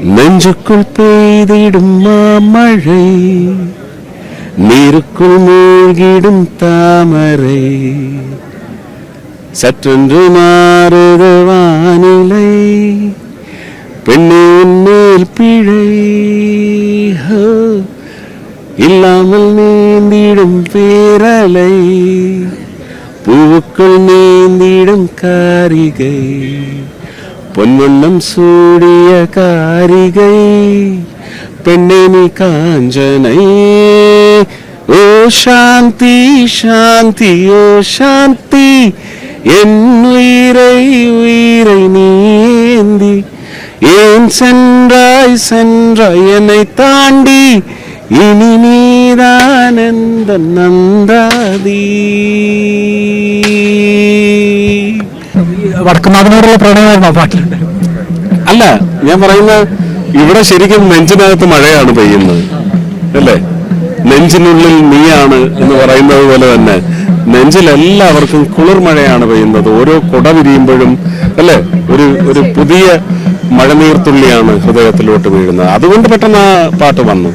நெஞ்சுக்குள் பெய்திடும் மாமழை, நீருக்குள் மூழ்கிடும் தாமரை, சற்றென்று மாறுது வானிலை, பெண்ணே உன்மேல் பிழை, இல்லாமல் நீந்திடும் பேரலை, பூவுக்குள் நீந்திடும் காரிகை, பொன்வண்ணம் சூடிய காரிகை, பெண்ணே நீ காஞ்சனை. ஓ சாந்தி சாந்தி ஓ சாந்தி, என் உயிரை உயிரை நீந்தி ஏன் சென்றாய் சென்றாய் என்னை தாண்டி, இனி நீதான் எந்த നന്ദാദി. വടക്കുന്നാഥനോടുള്ള പ്രണയമായിരുന്നു ആ പാട്ടിലുണ്ട്. അല്ല, ഞാൻ പറയുന്ന ഇവിടെ ശരിക്കും നെഞ്ചിനകത്ത് മഴയാണ് പെയ്യുന്നത് അല്ലേ? നെഞ്ചിനുള്ളിൽ നീയാണ് എന്ന് പറയുന്നത് പോലെ തന്നെ നെഞ്ചിലെല്ലാവർക്കും കുളിർമഴയാണ് പെയ്യുന്നത്. ഓരോ കുട വിരിയുമ്പോഴും അല്ലേ ഒരു പുതിയ മഴനീർത്തുള്ളിയാണ് ഹൃദയത്തിലോട്ട് വീഴുന്നത്. അതുകൊണ്ട് പെട്ടെന്ന് ആ പാട്ട് വന്നു.